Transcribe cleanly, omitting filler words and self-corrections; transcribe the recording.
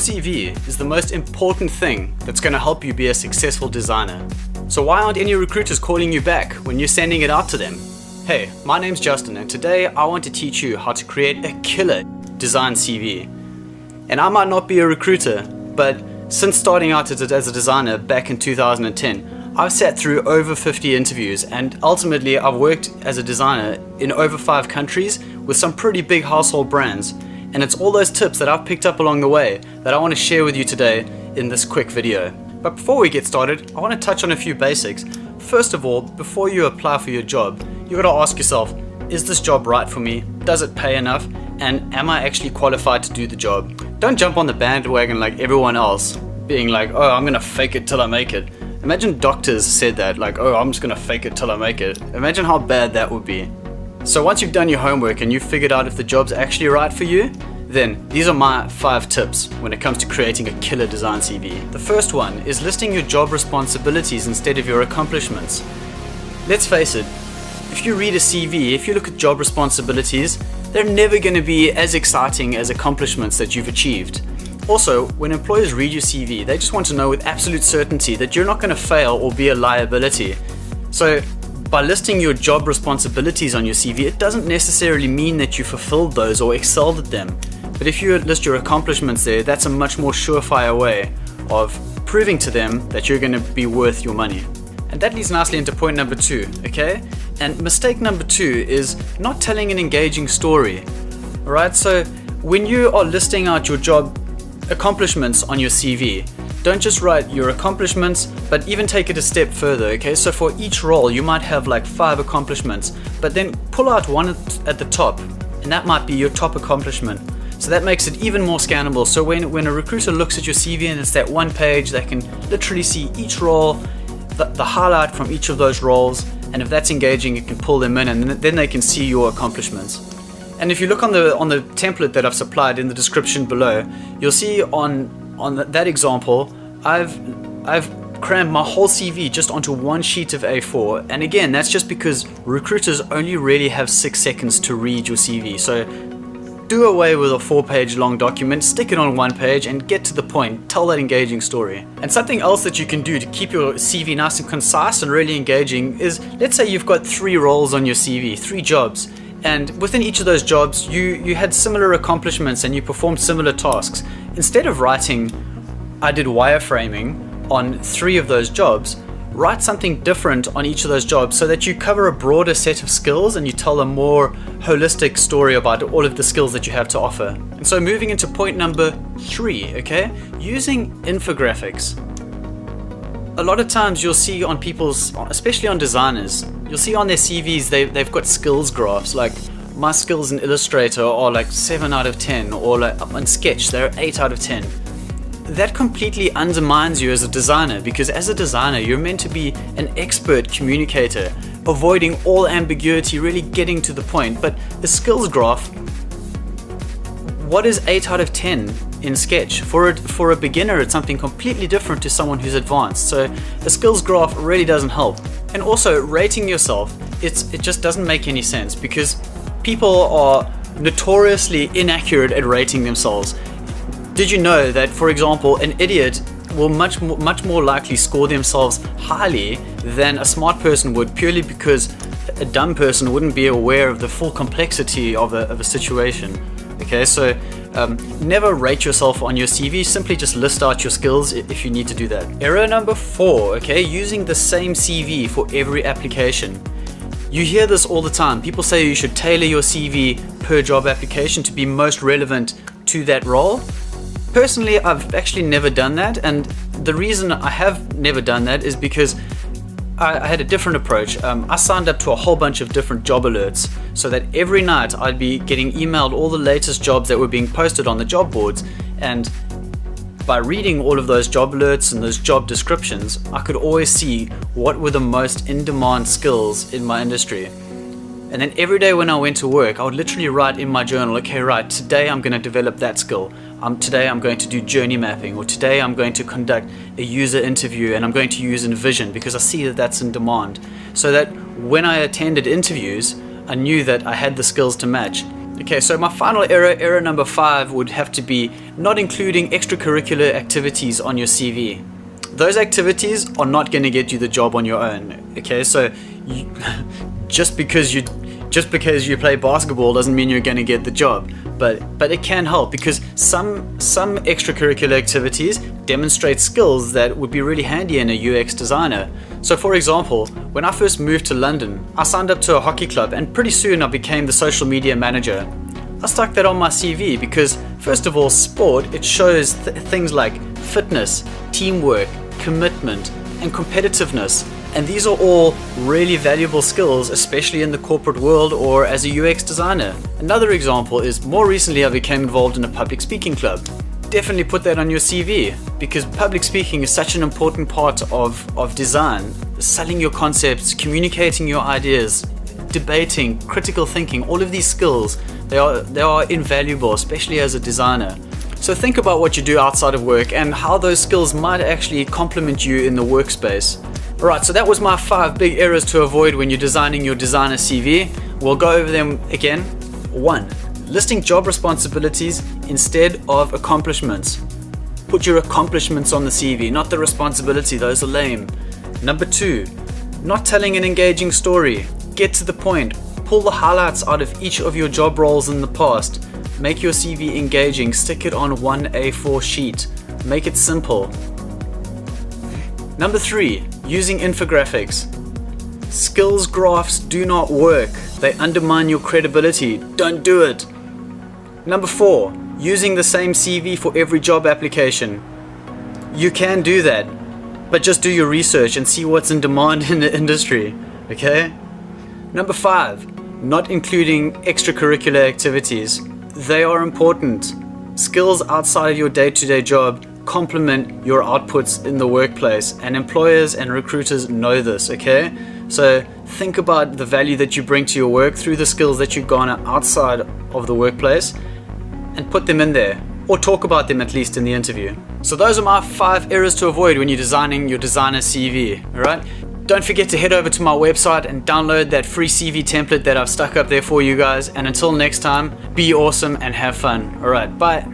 CV is the most important thing that's going to help you be a successful designer. So why aren't any recruiters calling you back when you're sending it out to them? Hey, my name's Justin, and today I want to teach you how to create a killer design CV. And I might not be a recruiter, but since starting out as a designer back in 2010, I've sat through over 50 interviews, and ultimately I've worked as a designer in over 5 countries with some pretty big household brands. And it's all those tips that I've picked up along the way that I want to share with you today in this quick video. But before we get started, I want to touch on a few basics. First of all, before you apply for your job, you got to ask yourself, is this job right for me? Does it pay enough? And am I actually qualified to do the job? Don't jump on the bandwagon like everyone else, being like, oh, I'm gonna fake it till I make it. Imagine doctors said that, like, oh, I'm just gonna fake it till I make it. Imagine how bad that would be. So once you've done your homework and you've figured out if the job's actually right for you, then these are my 5 tips when it comes to creating a killer design CV. The first one is listing your job responsibilities instead of your accomplishments. Let's face it, if you read a CV, if you look at job responsibilities, they're never going to be as exciting as accomplishments that you've achieved. Also, when employers read your CV, they just want to know with absolute certainty that you're not going to fail or be a liability. So by listing your job responsibilities on your CV, it doesn't necessarily mean that you fulfilled those or excelled at them. But if you list your accomplishments there, that's a much more surefire way of proving to them that you're going to be worth your money. And that leads nicely into point number 2, okay? And mistake number 2 is not telling an engaging story. Alright, so when you are listing out your job accomplishments on your CV, don't just write your accomplishments, but even take it a step further, okay? So for each role, you might have like 5 accomplishments, but then pull out one at the top, and that might be your top accomplishment. So that makes it even more scannable. So when a recruiter looks at your CV and it's that one page, they can literally see each role, the highlight from each of those roles, and if that's engaging, it can pull them in, and then they can see your accomplishments. And if you look on the template that I've supplied in the description below, you'll see on that example, I've crammed my whole CV just onto one sheet of A4. And again, that's just because recruiters only really have 6 seconds to read your CV. So do away with a 4-page long document, stick it on 1 page and get to the point, tell that engaging story. And something else that you can do to keep your CV nice and concise and really engaging is, let's say you've got 3 roles on your CV, 3 jobs, and within each of those jobs you had similar accomplishments and you performed similar tasks. Instead of writing, I did wireframing on 3 of those jobs, write something different on each of those jobs so that you cover a broader set of skills and you tell a more holistic story about all of the skills that you have to offer. And so moving into point number 3, okay? Using infographics. A lot of times you'll see on people's, especially on designers, you'll see on their CVs they've got skills graphs, like my skills in Illustrator are like 7 out of 10, or like on Sketch they're 8 out of 10. That completely undermines you as a designer, because as a designer you're meant to be an expert communicator, avoiding all ambiguity, really getting to the point. But the skills graph, what is 8 out of 10 in Sketch? For a beginner it's something completely different to someone who's advanced. So the skills graph really doesn't help. And also rating yourself, it just doesn't make any sense, because people are notoriously inaccurate at rating themselves. Did you know that, for example, an idiot will much more likely score themselves highly than a smart person would, purely because a dumb person wouldn't be aware of the full complexity of a situation. Okay, so never rate yourself on your CV, simply just list out your skills if you need to do that. Error number 4, okay, using the same CV for every application. You hear this all the time. People say you should tailor your CV per job application to be most relevant to that role. Personally, I've actually never done that, and the reason I have never done that is because I had a different approach. I signed up to a whole bunch of different job alerts so that every night I'd be getting emailed all the latest jobs that were being posted on the job boards, and by reading all of those job alerts and those job descriptions, I could always see what were the most in-demand skills in my industry. And then every day when I went to work, I would literally write in my journal, okay, right, today I'm going to develop that skill. Today I'm going to do journey mapping, or today I'm going to conduct a user interview and I'm going to use InVision because I see that that's in demand. So that when I attended interviews, I knew that I had the skills to match. Okay, so my final error number 5 would have to be not including extracurricular activities on your CV. Those activities are not going to get you the job on your own. Okay, so just because you play basketball doesn't mean you're going to get the job, but it can help, because some extracurricular activities demonstrate skills that would be really handy in a UX designer. So for example, when I first moved to London, I signed up to a hockey club, and pretty soon I became the social media manager. I stuck that on my CV because, first of all, sport, it shows things like fitness, teamwork, commitment, and competitiveness. And these are all really valuable skills, especially in the corporate world or as a UX designer. Another example is, more recently I became involved in a public speaking club. Definitely put that on your CV, because public speaking is such an important part of design. Selling your concepts, communicating your ideas, debating, critical thinking, all of these skills, they are invaluable, especially as a designer. So think about what you do outside of work and how those skills might actually complement you in the workspace. Alright, so that was my 5 big errors to avoid when you're designing your designer CV. We'll go over them again. 1. Listing job responsibilities instead of accomplishments. Put your accomplishments on the CV, not the responsibility, those are lame. Number 2. Not telling an engaging story. Get to the point. Pull the highlights out of each of your job roles in the past. Make your CV engaging. Stick it on one A4 sheet. Make it simple. Number 3. Using infographics. Skills graphs do not work. They undermine your credibility. Don't do it. Number 4. Using the same CV for every job application. You can do that, but just do your research and see what's in demand in the industry. Okay? Number 5. Not including extracurricular activities. They are important. Skills outside of your day-to-day job complement your outputs in the workplace, and employers and recruiters know this, okay? So think about the value that you bring to your work through the skills that you garner outside of the workplace, and put them in there, or talk about them at least in the interview. So those are my 5 errors to avoid when you're designing your designer CV, alright? Don't forget to head over to my website and download that free CV template that I've stuck up there for you guys, and until next time, be awesome and have fun. Alright, bye.